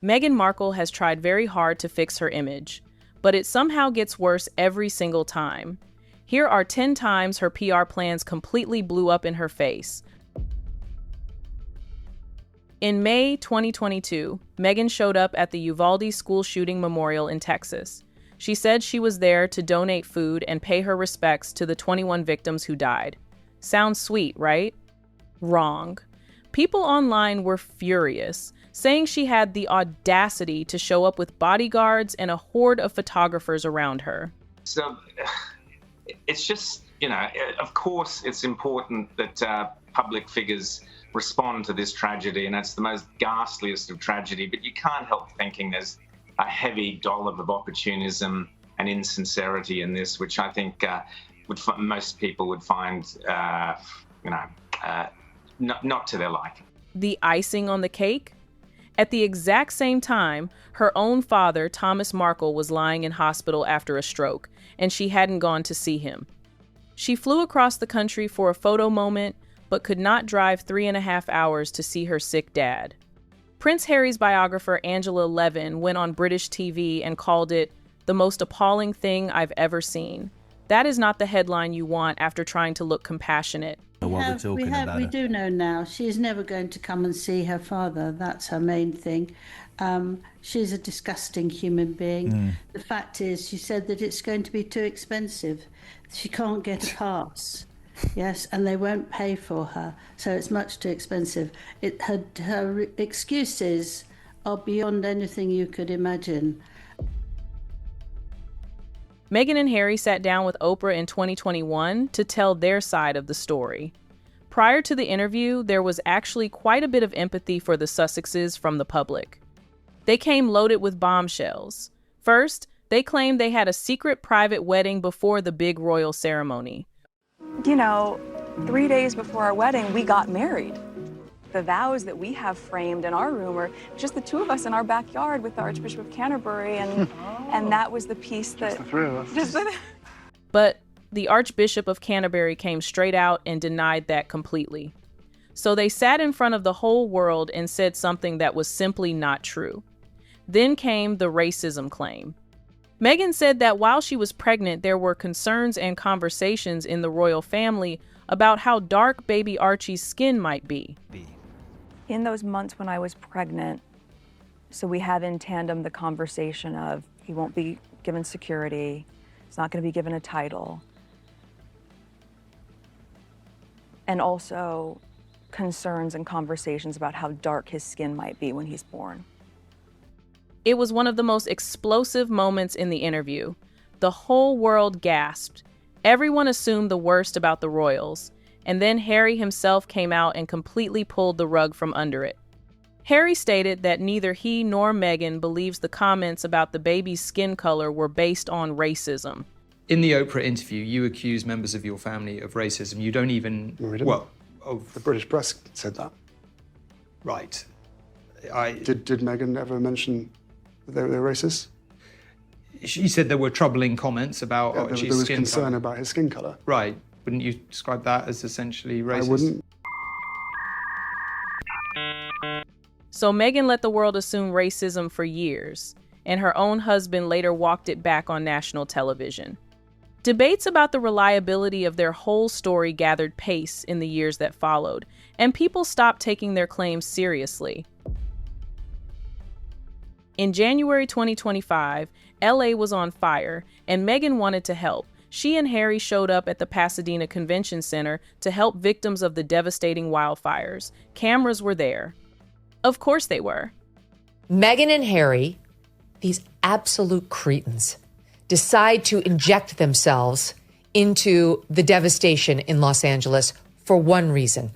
Meghan Markle has tried very hard to fix her image, but it somehow gets worse every single time. Here are 10 times her PR plans completely blew up in her face. In May 2022, Meghan showed up at the Uvalde school shooting memorial in Texas. She said she was there to donate food and pay her respects to the 21 victims who died. Sounds sweet, right? Wrong. People online were furious, saying she had the audacity to show up with bodyguards and a horde of photographers around her. So it's just, of course it's important that public figures respond to this tragedy, and it's the most ghastliest of tragedy, but you can't help thinking there's a heavy dollop of opportunism and insincerity in this, which I think most people would find, not to their liking. The icing on the cake? At the exact same time, her own father, Thomas Markle, was lying in hospital after a stroke, and she hadn't gone to see him. She flew across the country for a photo moment, but could not drive 3.5 hours to see her sick dad. Prince Harry's biographer Angela Levin went on British TV and called it the most appalling thing I've ever seen. That is not the headline you want after trying to look compassionate. We do know now she's never going to come and see her father. That's her main thing. She's a disgusting human being. The fact is, she said that it's going to be too expensive. She can't get a pass. Yes, and they won't pay for her, so it's much too expensive. Her excuses are beyond anything you could imagine. Meghan and Harry sat down with Oprah in 2021 to tell their side of the story. Prior to the interview, there was actually quite a bit of empathy for the Sussexes from the public. They came loaded with bombshells. First, they claimed they had a secret private wedding before the big royal ceremony. 3 days before our wedding, we got married. The vows that we have framed in our room are just the two of us in our backyard with the Archbishop of Canterbury, and that was the piece that... Just the three of us. But the Archbishop of Canterbury came straight out and denied that completely. So they sat in front of the whole world and said something that was simply not true. Then came the racism claim. Meghan said that while she was pregnant, there were concerns and conversations in the royal family about how dark baby Archie's skin might be. In those months when I was pregnant, so we had in tandem the conversation of he won't be given security, he's not going to be given a title, and also concerns and conversations about how dark his skin might be when he's born. It was one of the most explosive moments in the interview. The whole world gasped. Everyone assumed the worst about the royals, and then Harry himself came out and completely pulled the rug from under it. Harry stated that neither he nor Meghan believes the comments about the baby's skin color were based on racism. In the Oprah interview, you accuse members of your family of racism. You don't even... No, we didn't. The British press said that. Right. Did Meghan ever mention that they were racist? She said there were troubling comments about Archie's skin there was concern color. about his skin colour. Right. Wouldn't you describe that as essentially racist? I wouldn't. So Meghan let the world assume racism for years, and her own husband later walked it back on national television. Debates about the reliability of their whole story gathered pace in the years that followed, and people stopped taking their claims seriously. In January 2025, LA was on fire, and Meghan wanted to help. She and Harry showed up at the Pasadena Convention Center to help victims of the devastating wildfires. Cameras were there. Of course they were. Meghan and Harry, these absolute cretins, decide to inject themselves into the devastation in Los Angeles for one reason: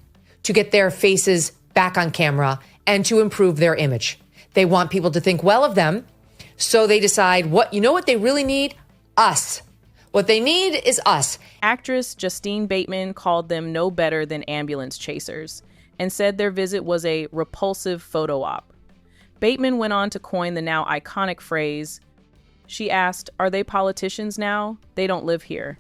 to get their faces back on camera and to improve their image. They want people to think well of them, so they decide, what they really need? Us. What they need is us. Actress Justine Bateman called them no better than ambulance chasers and said their visit was a repulsive photo op. Bateman went on to coin the now iconic phrase. She asked, "Are they politicians now? They don't live here.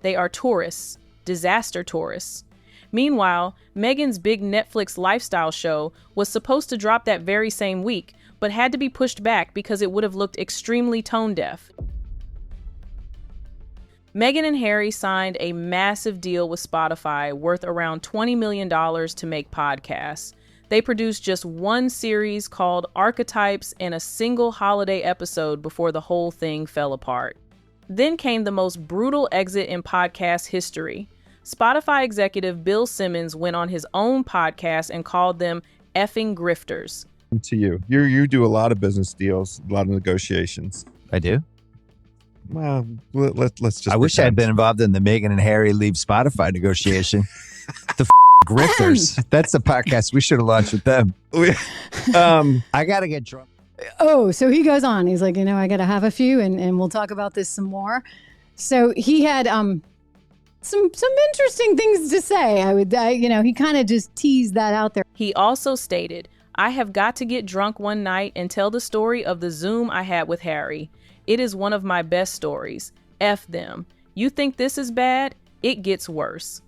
They are tourists, disaster tourists." Meanwhile, Meghan's big Netflix lifestyle show was supposed to drop that very same week, but had to be pushed back because it would have looked extremely tone-deaf. Meghan and Harry signed a massive deal with Spotify worth around $20 million to make podcasts. They produced just one series called Archetypes and a single holiday episode before the whole thing fell apart. Then came the most brutal exit in podcast history. Spotify executive Bill Simmons went on his own podcast and called them effing grifters. To you. You do a lot of business deals, a lot of negotiations. I do. Well, let's just. I wish I had been involved in the Meghan and Harry leave Spotify negotiation. Grifters. That's the podcast we should have launched with them. I got to get drunk. Oh, so he goes on. He's like, I got to have a few and we'll talk about this some more. So he had some interesting things to say. He kind of just teased that out there. He also stated, "I have got to get drunk one night and tell the story of the Zoom I had with Harry. It is one of my best stories. F them. You think this is bad? It gets worse."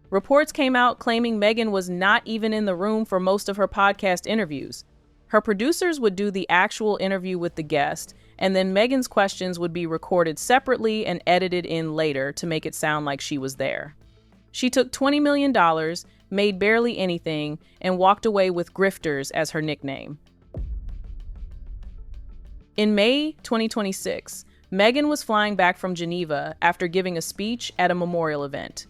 Reports came out claiming Meghan was not even in the room for most of her podcast interviews. Her producers would do the actual interview with the guest, and then Meghan's questions would be recorded separately and edited in later to make it sound like she was there. She took $20 million, made barely anything, and walked away with grifters as her nickname. In May 2026, Meghan was flying back from Geneva after giving a speech at a memorial event.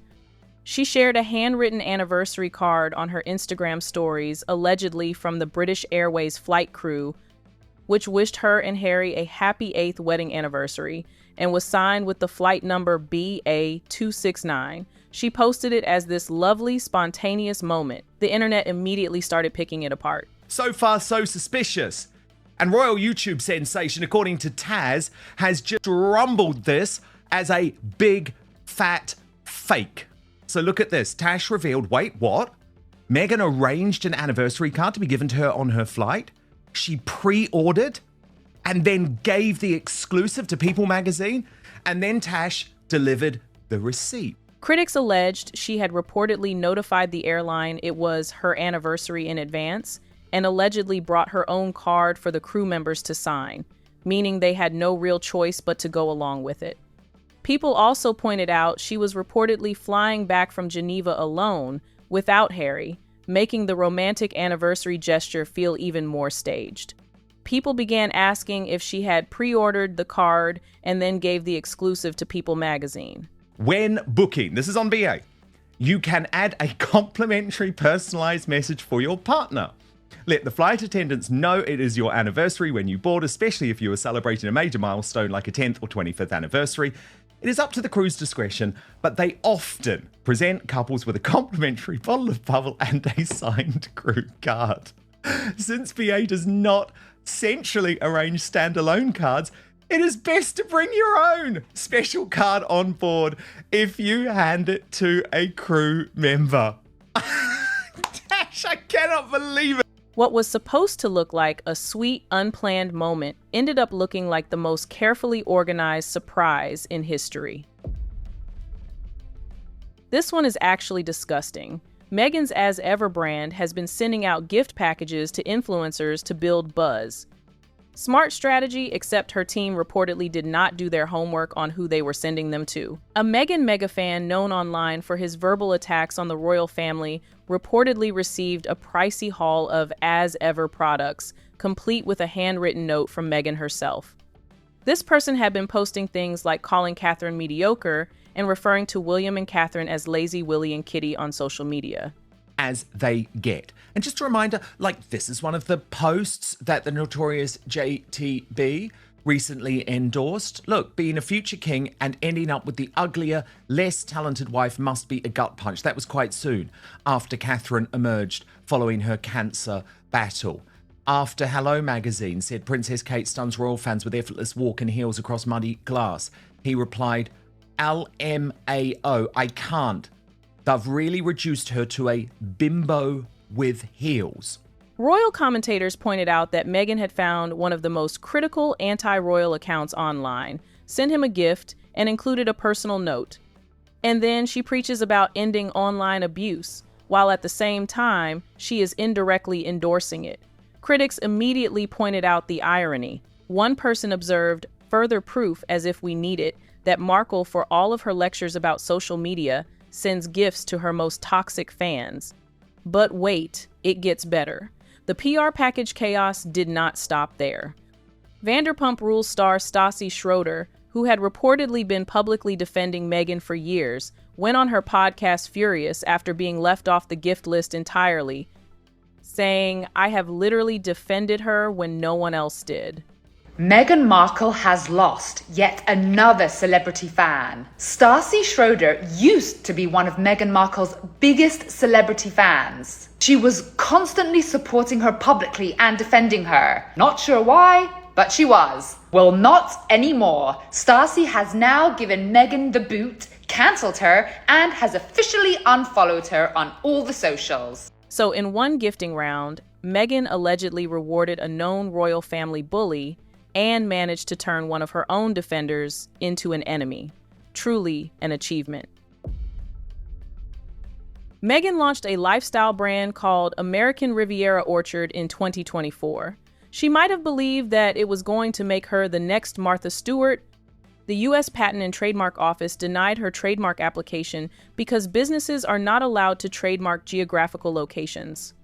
She shared a handwritten anniversary card on her Instagram stories, allegedly from the British Airways flight crew, which wished her and Harry a happy 8th wedding anniversary and was signed with the flight number BA269. She posted it as this lovely, spontaneous moment. The internet immediately started picking it apart. So far, so suspicious. And royal YouTube sensation, according to Taz, has just rumbled this as a big, fat fake. So look at this. Tash revealed, wait, what? Meghan arranged an anniversary card to be given to her on her flight. She pre-ordered and then gave the exclusive to People magazine. And then Tash delivered the receipt. Critics alleged she had reportedly notified the airline it was her anniversary in advance and allegedly brought her own card for the crew members to sign, meaning they had no real choice but to go along with it. People also pointed out she was reportedly flying back from Geneva alone, without Harry, making the romantic anniversary gesture feel even more staged. People began asking if she had pre-ordered the card and then gave the exclusive to People magazine. When booking, this is on BA, you can add a complimentary personalized message for your partner. Let the flight attendants know it is your anniversary when you board, especially if you are celebrating a major milestone like a 10th or 25th anniversary. It is up to the crew's discretion, but they often present couples with a complimentary bottle of bubble and a signed crew card. Since BA does not centrally arrange standalone cards, it is best to bring your own special card on board if you hand it to a crew member. Dash, I cannot believe it. What was supposed to look like a sweet, unplanned moment ended up looking like the most carefully organized surprise in history. This one is actually disgusting. Meghan's As Ever brand has been sending out gift packages to influencers to build buzz. Smart strategy, except her team reportedly did not do their homework on who they were sending them to. A Meghan mega fan known online for his verbal attacks on the royal family reportedly received a pricey haul of As Ever products, complete with a handwritten note from Meghan herself. This person had been posting things like calling Catherine mediocre and referring to William and Catherine as Lazy Willie and Kitty on social media. As they get. And just a reminder, this is one of the posts that the notorious JTB recently endorsed. Look, being a future king and ending up with the uglier, less talented wife must be a gut punch. That was quite soon after Catherine emerged following her cancer battle. After Hello magazine said Princess Kate stuns royal fans with effortless walk and heels across muddy glass, he replied, LMAO, I can't. They've really reduced her to a bimbo with heels. Royal commentators pointed out that Meghan had found one of the most critical anti-royal accounts online, sent him a gift, and included a personal note. And then she preaches about ending online abuse, while at the same time, she is indirectly endorsing it. Critics immediately pointed out the irony. One person observed, further proof, as if we need it, that Markle, for all of her lectures about social media, sends gifts to her most toxic fans. But wait, it gets better. The PR package chaos did not stop there. Vanderpump Rules star Stassi Schroeder, who had reportedly been publicly defending Meghan for years, went on her podcast furious after being left off the gift list entirely, saying, "I have literally defended her when no one else did." Meghan Markle has lost yet another celebrity fan. Stassi Schroeder used to be one of Meghan Markle's biggest celebrity fans. She was constantly supporting her publicly and defending her. Not sure why, but she was. Well, not anymore. Stassi has now given Meghan the boot, cancelled her, and has officially unfollowed her on all the socials. So in one gifting round, Meghan allegedly rewarded a known royal family bully and managed to turn one of her own defenders into an enemy. Truly an achievement. Meghan launched a lifestyle brand called American Riviera Orchard in 2024. She might have believed that it was going to make her the next Martha Stewart. The U.S. Patent and Trademark Office denied her trademark application because businesses are not allowed to trademark geographical locations.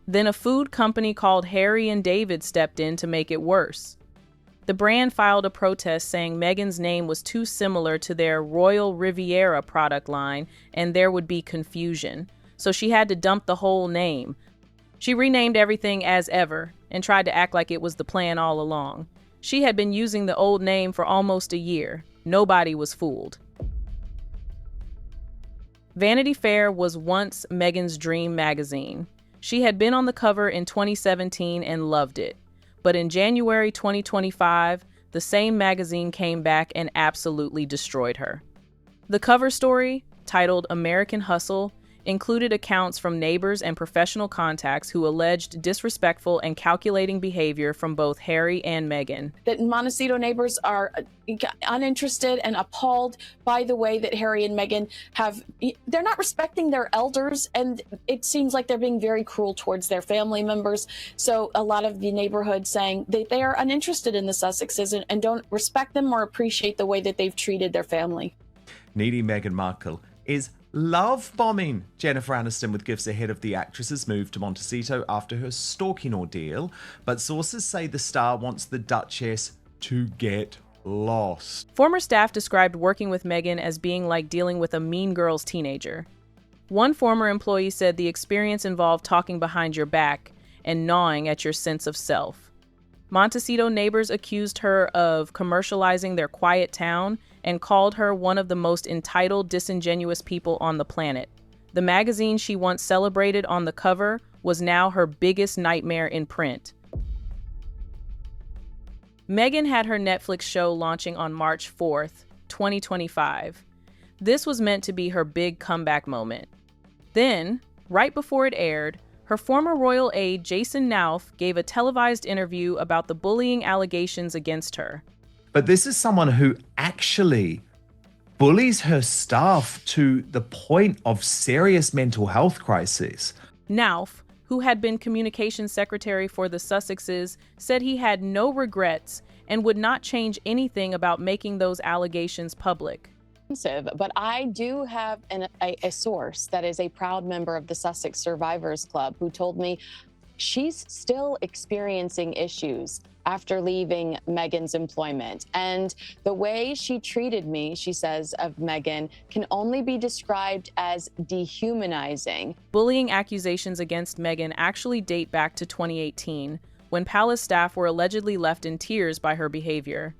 Then a food company called Harry and David stepped in to make it worse. The brand filed a protest saying Meghan's name was too similar to their Royal Riviera product line and there would be confusion. So she had to dump the whole name. She renamed everything as ever and tried to act like it was the plan all along. She had been using the old name for almost a year. Nobody was fooled. Vanity Fair was once Meghan's dream magazine. She had been on the cover in 2017 and loved it. But in January 2025, the same magazine came back and absolutely destroyed her. The cover story, titled American Hustle, included accounts from neighbors and professional contacts who alleged disrespectful and calculating behavior from both Harry and Meghan. That Montecito neighbors are uninterested and appalled by the way that Harry and Meghan they're not respecting their elders, and it seems like they're being very cruel towards their family members. So a lot of the neighborhood saying that they are uninterested in the Sussexes and don't respect them or appreciate the way that they've treated their family. Needy Meghan Markle is love bombing Jennifer Aniston with gifts ahead of the actress's move to Montecito after her stalking ordeal, but sources say the star wants the Duchess to get lost. Former staff described working with Meghan as being like dealing with a mean girl's teenager. One former employee said the experience involved talking behind your back and gnawing at your sense of self. Montecito neighbors accused her of commercializing their quiet town and called her one of the most entitled, disingenuous people on the planet. The magazine she once celebrated on the cover was now her biggest nightmare in print. Meghan had her Netflix show launching on March 4th, 2025. This was meant to be her big comeback moment. Then, right before it aired, her former royal aide Jason Nauf gave a televised interview about the bullying allegations against her. But this is someone who actually bullies her staff to the point of serious mental health crises. Nauf, who had been communications secretary for the Sussexes, said he had no regrets and would not change anything about making those allegations public. But I do have a source that is a proud member of the Sussex Survivors Club who told me she's still experiencing issues after leaving Meghan's employment. And the way she treated me, she says, of Meghan, can only be described as dehumanizing. Bullying accusations against Meghan actually date back to 2018, when palace staff were allegedly left in tears by her behavior.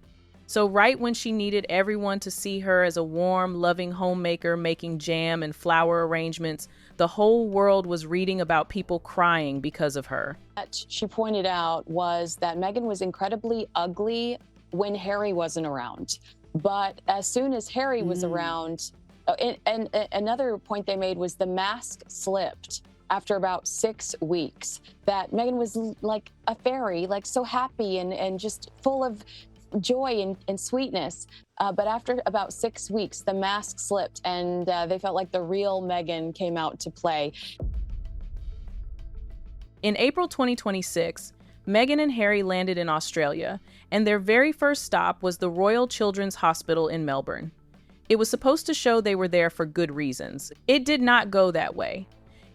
So right when she needed everyone to see her as a warm, loving homemaker making jam and flower arrangements, the whole world was reading about people crying because of her. What she pointed out was that Meghan was incredibly ugly when Harry wasn't around. But as soon as Harry was around, and another point they made was the mask slipped after about 6 weeks, that Meghan was like a fairy, like so happy and just full of joy and sweetness. But after about 6 weeks, the mask slipped and they felt like the real Meghan came out to play. In April 2026, Meghan and Harry landed in Australia, and their very first stop was the Royal Children's Hospital in Melbourne. It was supposed to show they were there for good reasons. It did not go that way.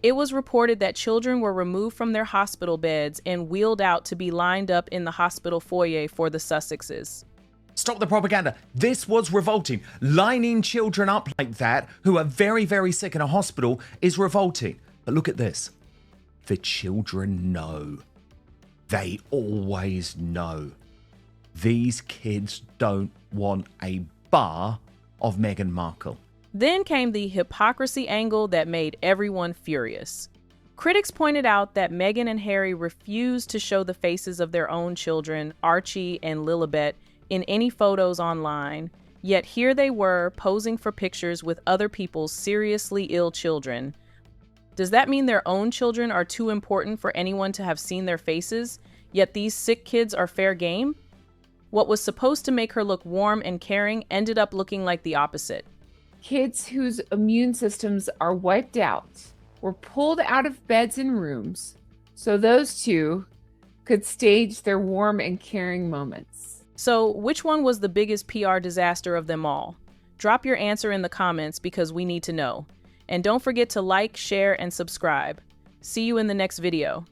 It was reported that children were removed from their hospital beds and wheeled out to be lined up in the hospital foyer for the Sussexes. Stop the propaganda. This was revolting. Lining children up like that, who are very, very sick in a hospital, is revolting. But look at this. The children know. They always know. These kids don't want a bar of Meghan Markle. Then came the hypocrisy angle that made everyone furious. Critics pointed out that Meghan and Harry refused to show the faces of their own children, Archie and Lilibet, in any photos online, yet here they were posing for pictures with other people's seriously ill children. Does that mean their own children are too important for anyone to have seen their faces, yet these sick kids are fair game? What was supposed to make her look warm and caring ended up looking like the opposite. Kids whose immune systems are wiped out were pulled out of beds and rooms so those two could stage their warm and caring moments. So, which one was the biggest PR disaster of them all? Drop your answer in the comments because we need to know. And don't forget to like, share, and subscribe. See you in the next video.